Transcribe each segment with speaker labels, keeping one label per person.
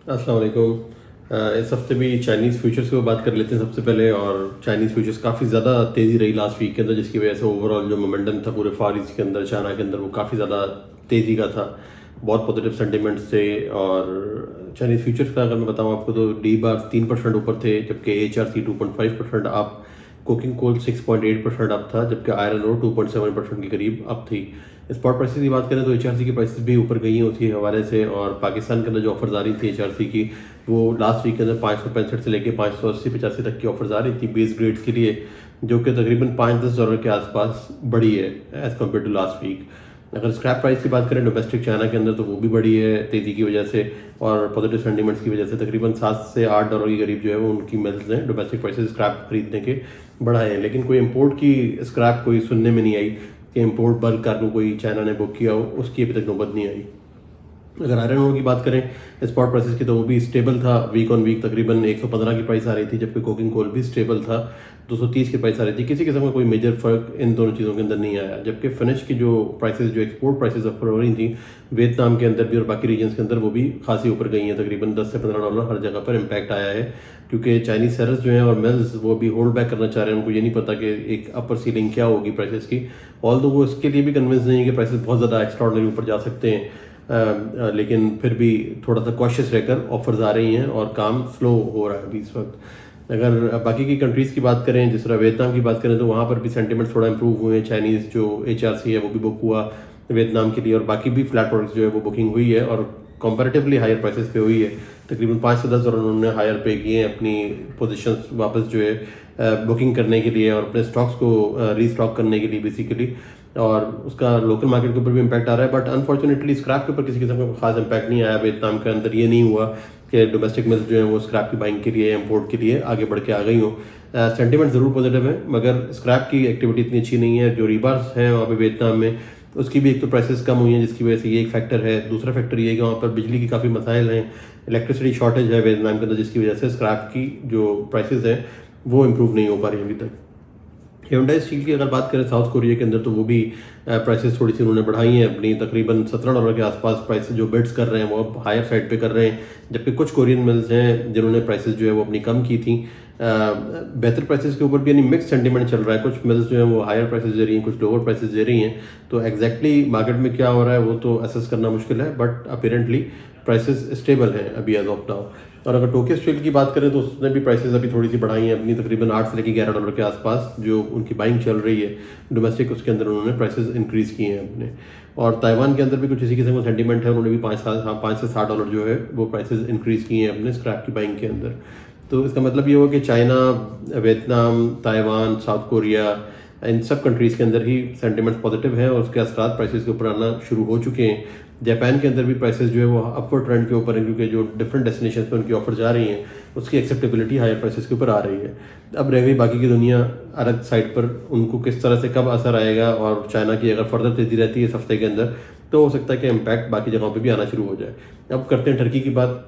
Speaker 1: अस्सलाम वालेकुम। इस हफ्ते भी चाइनीज़ फ्यूचर्स की बात कर लेते हैं सबसे पहले। और चाइनीज़ फ्यूचर्स काफ़ी ज़्यादा तेज़ी रही लास्ट वीक के अंदर, जिसकी वजह से ओवरऑल जो मोमेंटम था पूरे फार ईस्ट के अंदर, चाइना के अंदर, वो काफ़ी ज़्यादा तेज़ी का था। बहुत पॉजिटिव सेंटिमेंट्स थे। और चाइनीज़ फ्यूचर्स का अगर मैं बताऊँ आपको तो डी बार 3% ऊपर थे, जबकि HRC 2.5% up, coking coal 6.8% up था, जबकि आयरन ओर 2.7% के करीब अप थी। स्पॉट प्राइसेस की बात करें तो HRC की प्राइसेस भी ऊपर गई हैं उसी हवाले से। और पाकिस्तान के अंदर जो ऑफर्स आ रही थी HRC की, वो लास्ट वीक के अंदर 565 से लेकर 580-85 तक की ऑफर्स आ रही थी बेस ग्रेड्स के लिए, जो कि तकरीबन $5-10 के आसपास बढ़ी है as compare to last week. अगर स्क्रैप प्राइस की बात करें डोमेस्टिक चाइना के अंदर, तो वो भी बढ़ी है तेज़ी की वजह से और पॉजिटिव सेंटीमेंट्स की वजह से। तकरीबन $7 से $8 के करीब जो है वो उनकी मिल्स ने डोमेस्टिक प्राइसेस स्क्रैप खरीदने के बढ़ाए हैं। लेकिन कोई इम्पोर्ट की स्क्रैप कोई सुनने में नहीं आई कि इम्पोर्ट बल्क कार्गो कोई चाइना ने बुक किया हो, उसकी अभी तक नौबत नहीं आई। अगर आयरन ओर की बात करें स्पॉट प्राइसेस की, तो वो भी स्टेबल था वीक ऑन वीक। तकरीबन 115 की प्राइस आ रही थी, जबकि कोकिंग कोल भी स्टेबल था, 230 की प्राइस आ रही थी। किसी किस्म का कोई मेजर फर्क इन दोनों चीज़ों के अंदर नहीं आया। जबकि फिनिश की जो प्राइसेस, जो एक्सपोर्ट प्राइसेस ऑफर हो रही थी वियतनाम के अंदर भी और बाकी रीजन्स के अंदर, वो भी खासी ऊपर गई हैं। तकरीबन $10 से $15 हर जगह पर इम्पैक्ट आया है, क्योंकि चाइनीज सेलर्स जो हैं और मिल्स वो भी होल्ड बैक करना चाह रहे हैं। उनको ये नहीं पता कि एक अपर सीलिंग क्या होगी प्राइसेस की। ऑल दो वो इसके लिए भी कन्विंस नहीं है कि प्राइसेस बहुत ज़्यादा एक्स्ट्राऑर्डिनरी ऊपर जा सकते हैं, लेकिन फिर भी थोड़ा सा कॉशियस रहकर ऑफर्स आ रही हैं और काम स्लो हो रहा है अभी इस वक्त। अगर बाकी की कंट्रीज़ की बात करें, जिस तरह वियतनाम की बात करें, तो वहाँ पर भी सेंटीमेंट थोड़ा इंप्रूव हुए हैं। चाइनीज़ जो HRC है वो भी बुक हुआ वियतनाम के लिए, और बाकी भी फ्लैट प्रोडक्ट्स जो है वो बुकिंग हुई है और कंपैरेटिवली हायर प्राइसेस पे हुई है। तकरीबन $5 से $10 उन्होंने हायर पे किए हैं अपनी पोजीशंस वापस जो है बुकिंग करने के लिए और अपने स्टॉक्स को रीस्टॉक करने के लिए बेसिकली। और उसका लोकल मार्केट के ऊपर भी इम्पैक्ट आ रहा है, बट अनफॉर्चुनेटली स्क्रैप के ऊपर किसी किस्म का खास इम्पैक्ट नहीं आया। वियतनाम के अंदर ये नहीं हुआ कि डोमेस्टिक मिल्स जो है वो स्क्रैप की बाइंग के लिए, इम्पोर्ट के लिए आगे बढ़ के आ गई हो। सेंटीमेंट ज़रूर पॉजिटिव है, मगर स्क्रैप की एक्टिविटी इतनी अच्छी नहीं है। जो रीबार्स हैं वहाँ पे वियतनाम में, उसकी भी एक तो प्राइसेस कम हुई हैं, जिसकी वजह से ये एक फैक्टर है। दूसरा फैक्टर ये है कि वहाँ पर बिजली की काफ़ी मसाइल हैं, इलेक्ट्रिसिटी शॉर्टेज है वियतनाम के अंदर, जिसकी वजह से स्क्रैप की जो प्राइसेस हैं वो इम्प्रूव नहीं हो पा रही अभी तक। ह्यूंडई स्टील की अगर बात करें साउथ कोरिया के अंदर, तो वो भी प्राइसेस थोड़ी सी उन्होंने बढ़ाई हैं अपनी। तकरीबन $17 के आसपास प्राइसेस जो बिड्स कर रहे हैं वो अब हायर साइड पे कर रहे हैं, जबकि कुछ कोरियन मिल्स हैं जिन्होंने प्राइसेस जो है वो अपनी कम की थी। बेहतर प्राइसेस के ऊपर भी यानी मिक्स सेंटीमेंट चल रहा है। कुछ मिल्स जो हैं वो हायर प्राइसेस दे रही हैं, कुछ लोअर प्राइसेस दे रही हैं। तो एग्जैक्टली मार्केट में क्या हो रहा है वो तो असेस करना मुश्किल है, बट अपेरेंटली प्राइसेस स्टेबल हैं अभी एज ऑफ नाउ। और अगर टोक्यो स्टील की बात करें तो उसने भी प्राइसेस अभी थोड़ी सी बढ़ाई हैं अपनी, तकरीबन $8 से लेकर $11 के आसपास जो उनकी बाइंग चल रही है डोमेस्टिक, उसके अंदर उन्होंने प्राइसेस इंक्रीज़ किए हैं अपने। और ताइवान के अंदर भी कुछ इसी किस्म का सेंटीमेंट है, उन्होंने भी $5 से $7 जो है वो प्राइसेस इंक्रीज़ किए हैं अपने स्क्रैप की बाइंग के अंदर। तो इसका मतलब ये हुआ कि China, Vietnam, Taiwan, South Korea, इन सब कंट्रीज़ के अंदर ही सेंटीमेंट्स पॉजिटिव हैं और उसके असरात प्राइसेस के ऊपर आना शुरू हो चुके हैं। जापान के अंदर भी प्राइसेस जो है वो अपवर्ड ट्रेंड के ऊपर है, क्योंकि जो डिफरेंट डेस्टिनेशन पर उनकी ऑफर जा रही हैं उसकी एक्सेप्टेबिलिटी हायर प्राइसेस के ऊपर आ रही है। अब रह गई बाकी की दुनिया अलग साइड पर, उनको किस तरह से कब असर आएगा। और चाइना की अगर फर्दर तेज़ी रहती है इस हफ्ते के अंदर, तो हो सकता है कि इम्पैक्ट बाकी जगहों पर भी आना शुरू हो जाए। अब करते हैं टर्की की बात।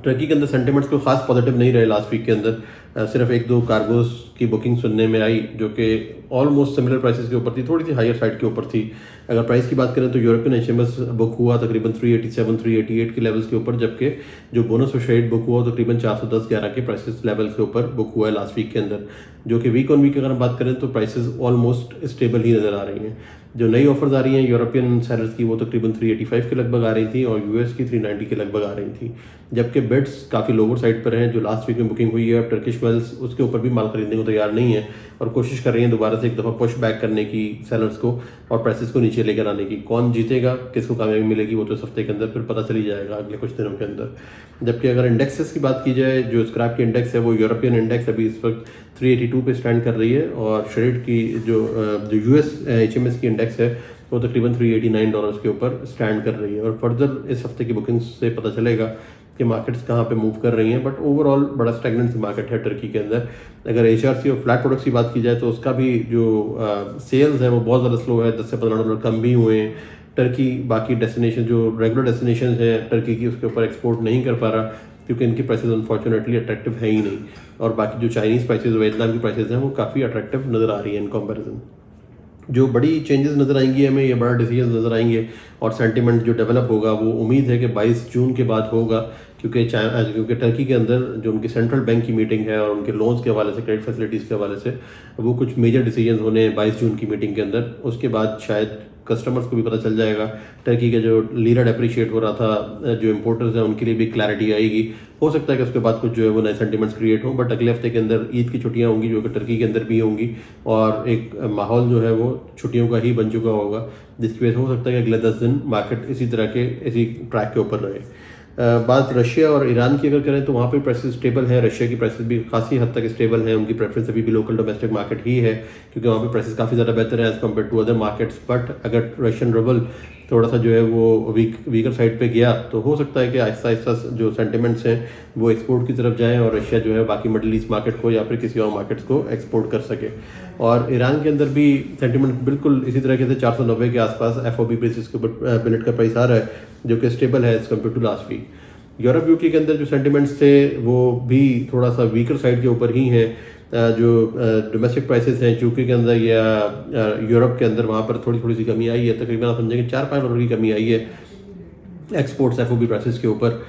Speaker 1: टर्की के अंदर सेंटीमेंट्स कोई खास पॉजिटिव नहीं रहे लास्ट वीक के अंदर। सिर्फ 1-2 कार्गोस की बुकिंग सुनने में आई, जो कि ऑलमोस्ट सिमिलर प्राइसेस के ऊपर थी, थोड़ी सी हायर साइड के ऊपर थी। अगर प्राइस की बात करें तो यूरोपियन HMS बुक हुआ तकरीबन 387-388 के लेवल्स के ऊपर, जबकि जो बोनस और शेड बुक हुआ तकरीबन 410-11 के प्राइसेस लेवल्स के ऊपर बुक हुआ है लास्ट वीक के अंदर, जो कि वीक ऑन वीक अगर हम बात करें तो प्राइसेस ऑलमोस्ट स्टेबल ही नज़र आ रही हैं। जो नई ऑफर्स आ रही हैं यूरोपियन सेलर्स की, वो तकरीबन 385 के लगभग आ रही थी और US की 390 के लगभग आ रही थी, जबकि बिड्स काफ़ी लोअर साइड पर हैं। जो लास्ट वीक में बुकिंग हुई है, अब टर्किश वेल्स उसके ऊपर भी माल खरीदने को तैयार नहीं है और कोशिश कर रही हैं दोबारा से एक दफ़ा पुश बैक करने की सेलर्स को और प्राइसेस को नीचे लेकर आने की। कौन जीतेगा, किसको कामयाबी मिलेगी, वो तो इस हफ्ते के अंदर फिर पता चली जाएगा अगले कुछ दिनों के अंदर। जबकि अगर इंडेक्सेस की बात की जाए, जो स्क्रैप की इंडेक्स है वो यूरोपियन इंडेक्स अभी इस वक्त 382 पे स्टैंड कर रही है, और श्रेड की जो US HMS की इंडेक्स है वो तकरीबन $389 के ऊपर स्टैंड कर रही है। और फर्दर इस हफ्ते की बुकिंग्स से पता चलेगा कि मार्केट्स कहाँ पे मूव कर रही हैं, बट ओवरऑल बड़ा स्टैग्नेंट मार्केट है टर्की के अंदर। अगर HRC और फ्लैट प्रोडक्ट्स की बात की जाए तो उसका भी जो सेल्स है वो बहुत ज़्यादा स्लो है, $10 से $15 कम भी हुए हैं। टर्की बाकी डेस्टिनेशन जो रेगुलर डेस्टिनेशन है टर्की की, उसके ऊपर एक्सपोर्ट नहीं कर पा रहा, क्योंकि इनकी प्राइसेस अनफॉर्चुनेटली अट्रैक्टिव है ही नहीं। और बाकी जो चाइनीज़ प्राइसेस, वियतनाम की प्राइसेस हैं, वो काफ़ी अट्रैक्टिव नज़र आ रही है इन कंपैरिजन। जो बड़ी चेंजेस नज़र आएंगी हमें, या बड़ा डिसीजन नज़र आएंगे और सेंटिमेंट जो डेवलप होगा वो उम्मीद है कि 22 जून के बाद होगा, क्योंकि टर्की के अंदर जो उनकी सेंट्रल बैंक की मीटिंग है और उनके लोन्स के हवाले से, क्रेडिट फैसिलिटीज़ के हवाले से वो कुछ मेजर डिसीजन होने हैं 22 जून की मीटिंग के अंदर। उसके बाद शायद कस्टमर्स को भी पता चल जाएगा, टर्की का जो लीरा डेप्रिशिएट हो रहा था, जो इम्पोर्टर्स हैं उनके लिए भी क्लैरिटी आएगी। हो सकता है कि उसके बाद कुछ जो है वो नए सेंटिमेंट्स क्रिएट हों, बट अगले हफ्ते के अंदर ईद की छुट्टियां होंगी जो कि टर्की के अंदर भी होंगी, और एक माहौल जो है वो छुट्टियों का ही बन चुका होगा, जिसकी वजह से हो सकता है कि अगले 10 दिन मार्केट इसी तरह के इसी ट्रैक के ऊपर रहे। बात रशिया और ईरान की अगर करें तो वहाँ पे प्राइसेस स्टेबल है, रशिया की प्राइसेस भी काफ़ी हद तक स्टेबल है, उनकी प्रेफरेंस अभी भी लोकल डोमेस्टिक मार्केट ही है, क्योंकि वहाँ पे प्राइसेस काफ़ी ज़्यादा बेहतर है as compare to other markets. But अगर रशियन रूबल थोड़ा सा जो है वो वीकर साइड पे गया तो हो सकता है कि आहिस्ता आहिस्ता जो सेंटिमेंट्स हैं वो एक्सपोर्ट की तरफ जाएं और रशिया जो है बाकी मिडिल ईस्ट मार्केट को या फिर किसी और मार्केट्स को एक्सपोर्ट कर सके। और ईरान के अंदर भी सेंटिमेंट बिल्कुल इसी तरह के थे, 490 के आसपास FOB बेसिस के ऊपर मिनट का प्राइस आ रहा है, जो कि स्टेबल है as compare to last week. Europe UK के अंदर जो सेंटिमेंट्स थे वो भी थोड़ा सा वीकर साइड के ऊपर ही हैं। जो डोमेस्टिक प्राइसेस हैं यूके के अंदर या यूरोप के अंदर, वहाँ पर थोड़ी थोड़ी सी कमी आई है, तकरीबन आप समझेंगे $4-5 की कमी आई है एक्सपोर्ट्स FOB प्राइसेस के ऊपर,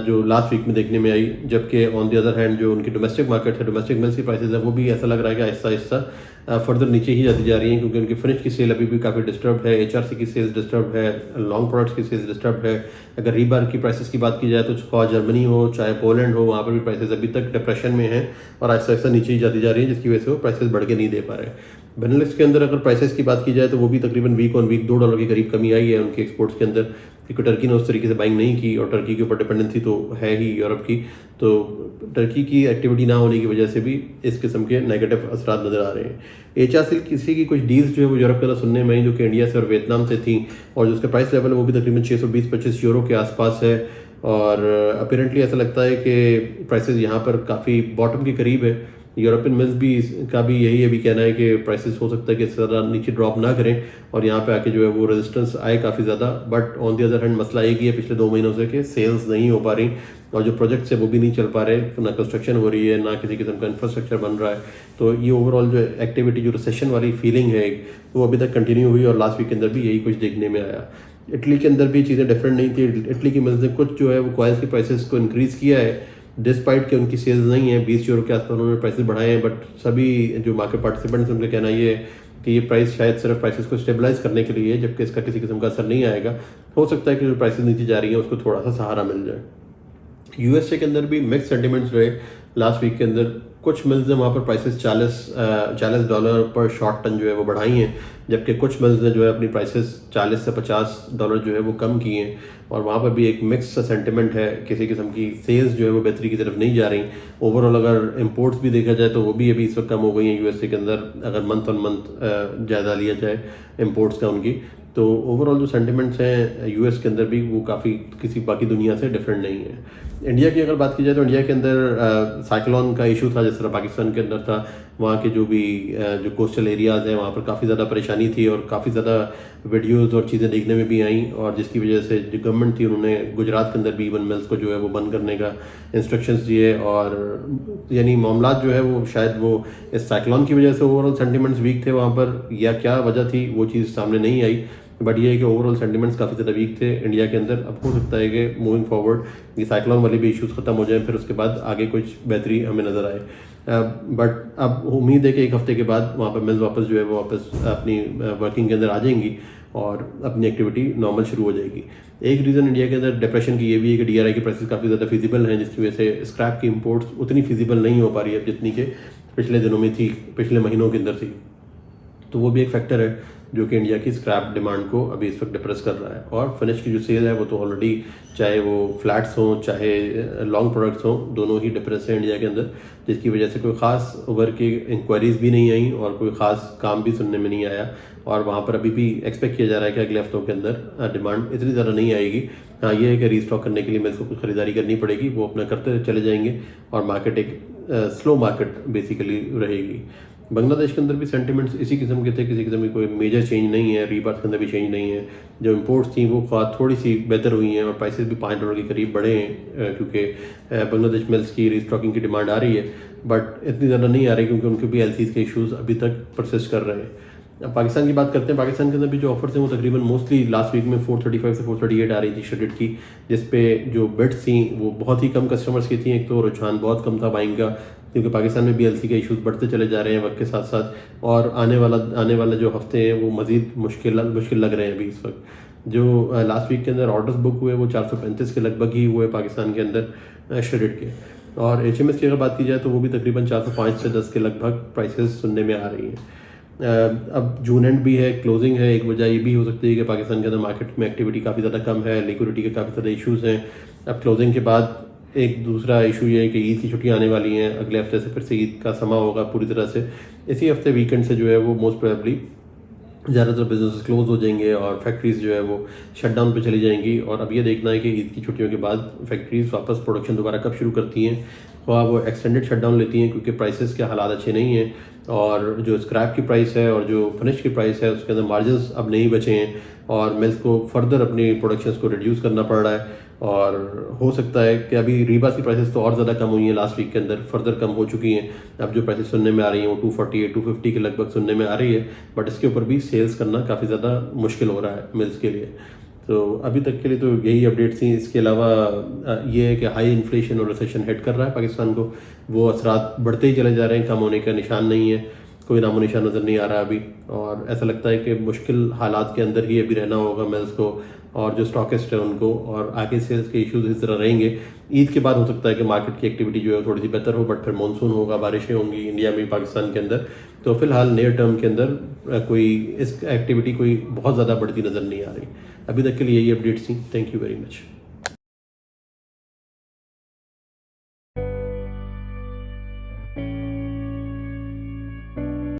Speaker 1: जो लास्ट वीक में देखने में आई। जबकि ऑन द अदर हैंड जो उनकी डोमेस्टिक मार्केट है, डोमेस्टिक मिल्स की प्राइसेस है, वो भी ऐसा लग रहा है कि आहिस्ता आहिस्ता फर्दर नीचे ही जाती जा रही हैं, क्योंकि उनकी फिनिश की सेल अभी भी काफ़ी डिस्टर्ब है, HRC की सेल्स डिस्टर्ब है, लॉन्ग प्रोडक्ट्स की सेल्स डिस्टर्ब है। अगर रीबार की प्राइसेस की बात की जाए तो चाहे जर्मनी हो चाहे पोलैंड हो, वहाँ पर भी प्राइसेस अभी तक डिप्रेशन में हैं और आहिस्ता आहिस्ता नीचे ही जाती जा रही है, जिसकी वजह से वो प्राइसेस बढ़ के नहीं दे पा रहे हैं। बेनेलुक्स के अंदर अगर प्राइसेस की बात की जाए तो वो भी तकरीबन वीक ऑन वीक $2 के करीब कमी आई है उनके एक्सपोर्ट्स के अंदर, क्योंकि टर्की ने उस तरीके से बाइंग नहीं की और टर्की के ऊपर डिपेंडेंसी तो है ही यूरोप की, तो टर्की की एक्टिविटी ना होने की वजह से भी इस किस्म के नेगेटिव असरात नज़र आ रहे हैं। HRC किसी की कुछ डील्स जो है वो यूरोप के अंदर सुनने में आई, जो कि इंडिया से और वियतनाम से थी, और जो उसका प्राइस लेवल है वो भी तकरीबन 620-25 यूरो के आसपास है। और अपीरेंटली ऐसा लगता है कि प्राइसेस यहाँ पर काफ़ी बॉटम के करीब है। यूरोपियन मिल्स भी का भी यही अभी कहना है कि प्राइसेस हो सकता है कि इससे ज़्यादा नीचे ड्रॉप ना करें और यहाँ पे आके जो है वो रेजिस्टेंस आए काफ़ी ज़्यादा। But on the other hand मसला एक ही है पिछले 2 महीनों से कि सेल्स नहीं हो पा रही और जो प्रोजेक्ट्स है वो भी नहीं चल पा रहे, ना कंस्ट्रक्शन हो रही है, ना किसी किस्म का इंफ्रास्ट्रक्चर बन रहा है। तो ये ओवरऑल जो एक्टिविटी, जो रिसेशन वाली फीलिंग है वो अभी तक कंटिन्यू हुई और लास्ट वीक के अंदर भी यही कुछ देखने में आया। इटली के अंदर भी चीज़ें डिफरेंट नहीं थी। इटली की मिल्स ने कुछ जो है वो कॉइल्स की प्राइसेस को इंक्रीज़ किया है, डिस्पाइट कि उनकी सेल्स नहीं है, 20 यूरो के आसपास उन्होंने प्राइसेस बढ़ाए हैं। बट सभी जो मार्केट पार्टिसिपेंट्स उनका कहना ये है कि ये प्राइस शायद सिर्फ प्राइसेस को स्टेबलाइज करने के लिए है, जबकि इसका किसी किस्म का असर नहीं आएगा। हो सकता है कि जो प्राइसेस नीचे जा रही हैं उसको थोड़ा सा सहारा मिल जाए। USA के अंदर भी मिक्स सेंटिमेंट्स रहे लास्ट वीक के अंदर। कुछ मिल्स ने वहाँ पर प्राइसेस $40 पर शॉर्ट टन जो है वो बढ़ाई हैं, जबकि कुछ मिल्स ने जो है अपनी प्राइसेस $40 से $50 जो है वो कम किए हैं। और वहाँ पर भी एक मिक्स सेंटिमेंट है, किसी किस्म की सेल्स जो है वो बेहतरी की तरफ नहीं जा रही। ओवरऑल अगर इंपोर्ट्स भी देखा जाए तो वो भी अभी इस वक्त कम हो गई हैं USA के अंदर, अगर मंथ ऑन मंथ जायजा लिया जाए इंपोर्ट्स का उनकी। तो ओवरऑल जो सेंटिमेंट्स हैं US के अंदर भी वो काफ़ी किसी बाकी दुनिया से डिफरेंट नहीं है। इंडिया की अगर बात की जाए तो इंडिया के अंदर साइक्लोन का इशू था, जिस तरह पाकिस्तान के अंदर था। वहाँ के जो भी जो कोस्टल एरियाज़ हैं वहाँ पर काफ़ी ज़्यादा परेशानी थी और काफ़ी ज़्यादा वीडियोज़ और चीज़ें देखने में भी आई, और जिसकी वजह से जो गवर्नमेंट थी उन्होंने गुजरात के अंदर भी इवन मिल्स को जो है वो बंद करने का इंस्ट्रक्शंस दिए। और यानी मामला जो है वो शायद वो इस साइक्लोन की वजह से ओवरऑल सेंटिमेंट्स वीक थे वहाँ पर, या क्या वजह थी वो चीज़ सामने नहीं आई। बट ये है कि ओवरऑल सेंटिमेंट्स काफ़ी ज़्यादा वीक थे इंडिया के अंदर। अब हो सकता है कि मूविंग फॉरवर्ड ये साइक्लोन वाले भी इश्यूज़ ख़त्म हो जाए, फिर उसके बाद आगे कुछ बेहतरी हमें नज़र आए। बट अब उम्मीद है कि एक हफ्ते के बाद वहाँ पर मिल्स वापस जो है वो वापस अपनी वर्किंग के अंदर आ जाएंगी और अपनी एक्टिविटी नॉर्मल शुरू हो जाएगी। एक रीज़न इंडिया के अंदर डिप्रेशन की ये भी है कि DRI की प्राइसेस काफ़ी ज़्यादा फिजिबल हैं, जिसकी वजह से स्क्रैप की इंपोर्ट्स उतनी फिजिबल नहीं हो पा रही है जितनी कि पिछले दिनों में थी, पिछले महीनों के अंदर थी। तो वो भी एक फैक्टर है जो कि इंडिया की स्क्रैप डिमांड को अभी इस वक्त डिप्रेस कर रहा है। और फिनिश की जो सेल है वो तो ऑलरेडी, चाहे वो फ्लैट्स हों चाहे लॉन्ग प्रोडक्ट्स हों, दोनों ही डिप्रेस है इंडिया के अंदर, जिसकी वजह से कोई ख़ास ओवर की इंक्वायरीज़ भी नहीं आई और कोई ख़ास काम भी सुनने में नहीं आया। और वहाँ पर अभी भी एक्सपेक्ट किया जा रहा है कि अगले हफ्तों के अंदर डिमांड इतनी ज़्यादा नहीं आएगी। हाँ, ये है कि रीस्टॉक करने के लिए मिल्स को कुछ खरीदारी करनी पड़ेगी, वो अपना करते चले जाएंगे और मार्केट एक स्लो मार्केट बेसिकली रहेगी। बांग्लादेश के अंदर भी सेंटिमेंट्स इसी किस्म के थे, किसी किस्म की कोई मेजर चेंज नहीं है। रीबार्स के अंदर भी चेंज नहीं है। जो इंपोर्ट्स थी वो थोड़ी सी बेहतर हुई हैं और प्राइसेस भी $5 के करीब बढ़े हैं, क्योंकि बांग्लादेश मिल्स की रीस्टॉकिंग की डिमांड आ रही है, बट इतनी ज़्यादा नहीं आ रही क्योंकि उनके भी LCs के इशूज़ अभी तक परसिस्ट कर रहे हैं। अब पाकिस्तान की बात करते हैं। पाकिस्तान के अंदर भी जो ऑफर्स हैं वो तकरीबन मोस्टली लास्ट वीक में 435 से 438 आ रही थी श्रेडेड की, जिस पे जो बिड्स थी वो बहुत ही कम कस्टमर्स की थी। एक तो रुझान बहुत कम था बाइंग का, क्योंकि पाकिस्तान में BLC के इश्यूज बढ़ते चले जा रहे हैं वक्त के साथ साथ, और आने वाला जो हफ्ते हैं वो मज़ीद मुश्किल लग रहे हैं अभी इस वक्त। जो लास्ट वीक के अंदर ऑर्डर्स बुक हुए वो 435 के लगभग ही हुए पाकिस्तान के अंदर श्रेडेड के। और HMS की अगर बात की जाए तो वो भी तकरीबन 405 से 10 के लगभग प्राइसेस सुनने में आ रही हैं। अब जून एंड भी है, क्लोजिंग है, एक वजह ये भी हो सकती है कि पाकिस्तान के अंदर मार्केट में एक्टिविटी काफ़ी ज़्यादा कम है, लिक्विडिटी के काफ़ी ज़्यादा इश्यूज़ हैं। अब क्लोजिंग के बाद एक दूसरा इशू ये है कि ईद की छुट्टियां आने वाली हैं, अगले हफ्ते से फिर से ईद का समा होगा पूरी तरह से। इसी हफ्ते वीकेंड से जो है वो मोस्ट प्रोबेबली ज़्यादातर बिजनेस क्लोज हो जाएंगे और फैक्ट्रीज जो है वो शट डाउन पे चली जाएंगी। और अब ये देखना है कि ईद की छुट्टियों के बाद फैक्ट्रीज वापस प्रोडक्शन दोबारा कब शुरू करती हैं, ख्वाह वो एक्सटेंडेड शट डाउन लेती हैं, क्योंकि प्राइसेस के हालात अच्छे नहीं हैं और जो स्क्रैप की प्राइस है और जो फिनिश की प्राइस है उसके अंदर मार्जिन्स अब नहीं बचे हैं और मिल्स को फर्दर अपनी प्रोडक्शंस को रिड्यूस करना पड़ रहा है। और हो सकता है कि अभी रीबास की प्राइसेस तो और ज़्यादा कम हुई हैं लास्ट वीक के अंदर, फर्दर कम हो चुकी हैं। अब जो प्राइसेस सुनने में आ रही हैं वो 248 250 के लगभग सुनने में आ रही है, बट इसके ऊपर भी सेल्स करना काफ़ी ज़्यादा मुश्किल हो रहा है मिल्स के लिए। तो अभी तक के लिए तो यही अपडेट्स थी। इसके अलावा ये है कि हाई इन्फ्लेशन और रिसेशन हिट कर रहा है पाकिस्तान को, वो असरात बढ़ते ही चले जा रहे हैं, कम होने का निशान नहीं है, कोई नामो निशान नज़र नहीं आ रहा अभी। और ऐसा लगता है कि मुश्किल हालात के अंदर ही अभी रहना होगा मिल्स को और जो स्टॉकिस्ट है उनको, और आगे सेल्स के इश्यूज इस तरह रहेंगे। ईद के बाद हो सकता है कि मार्केट की एक्टिविटी जो है थोड़ी सी बेहतर हो, बट फिर मानसून होगा, बारिशें होंगी इंडिया में, पाकिस्तान के अंदर। तो फिलहाल नियर टर्म के अंदर कोई इस एक्टिविटी कोई बहुत ज़्यादा बढ़ती नज़र नहीं आ रही। अभी तक के लिए यही अपडेट्स थी। Thank you very much.